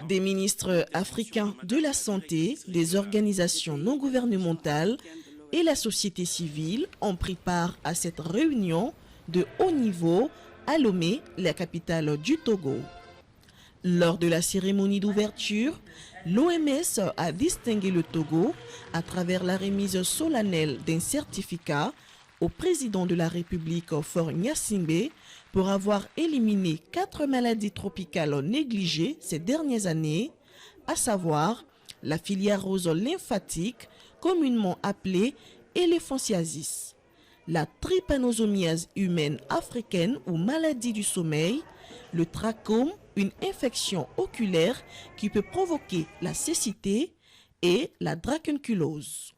Des ministres africains de la santé, des organisations non gouvernementales et la société civile ont pris part à cette réunion de haut niveau à Lomé, la capitale du Togo. Lors de la cérémonie d'ouverture, l'OMS a distingué le Togo à travers la remise solennelle d'un certificat au président de la République Faure Gnassingbé pour avoir éliminé 4 maladies tropicales négligées ces dernières années, à savoir la filariose lymphatique, communément appelée éléphantiasis, la trypanosomiase humaine africaine ou maladie du sommeil, le trachome, une infection oculaire qui peut provoquer la cécité, et la dracunculose.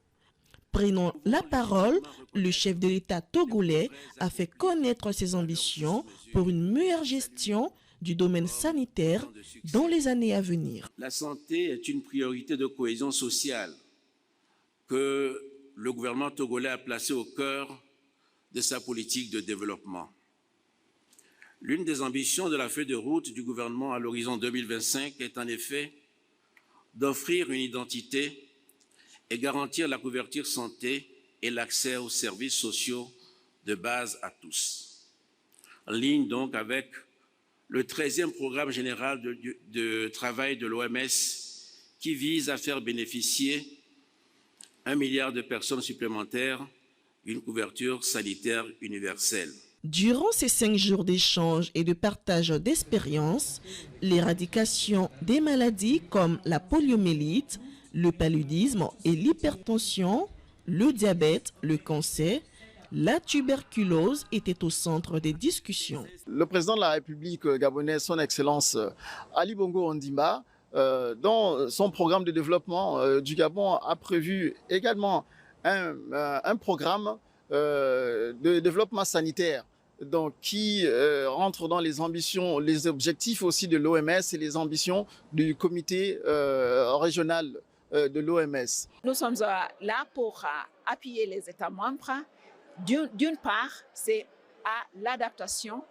Prenant la parole, le chef de l'État togolais a fait connaître ses ambitions pour une meilleure gestion du domaine sanitaire dans les années à venir. La santé est une priorité de cohésion sociale que le gouvernement togolais a placée au cœur de sa politique de développement. L'une des ambitions de la feuille de route du gouvernement à l'horizon 2025 est en effet d'offrir une identité et garantir la couverture santé et l'accès aux services sociaux de base à tous. En ligne donc avec le 13e programme général de travail de l'OMS qui vise à faire bénéficier 1 milliard de personnes supplémentaires d'une couverture sanitaire universelle. Durant ces 5 jours d'échange et de partage d'expériences, l'éradication des maladies comme la poliomyélite, le paludisme et l'hypertension, le diabète, le cancer, la tuberculose étaient au centre des discussions. Le président de la République gabonaise, son Excellence Ali Bongo Ondimba, dans son programme de développement du Gabon, a prévu également un programme de développement sanitaire donc, qui rentre dans les ambitions, les objectifs aussi de l'OMS et les ambitions du comité régional de l'OMS. Nous sommes là pour appuyer les États membres. D'une part, c'est à l'adaptation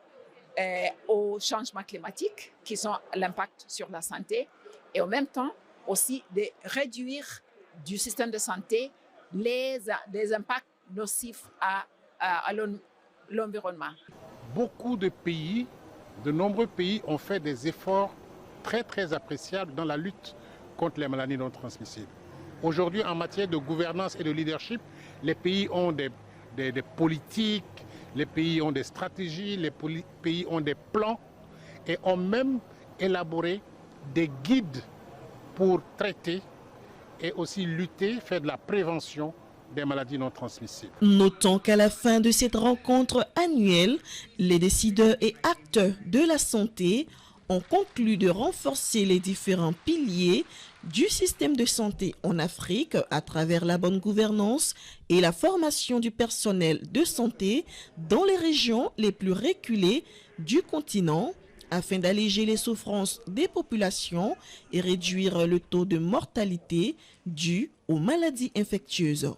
au changement climatique qui sont l'impact sur la santé et en même temps aussi de réduire du système de santé les impacts nocifs à l'environnement. Beaucoup de pays, de nombreux pays ont fait des efforts très appréciables dans la lutte contre les maladies non transmissibles. Aujourd'hui, en matière de gouvernance et de leadership, les pays ont des politiques, les pays ont des stratégies, les pays ont des plans et ont même élaboré des guides pour traiter et aussi lutter, faire de la prévention des maladies non transmissibles. Notons qu'à la fin de cette rencontre annuelle, les décideurs et acteurs de la santé ont conclu de renforcer les différents piliers du système de santé en Afrique à travers la bonne gouvernance et la formation du personnel de santé dans les régions les plus reculées du continent afin d'alléger les souffrances des populations et réduire le taux de mortalité dû aux maladies infectieuses.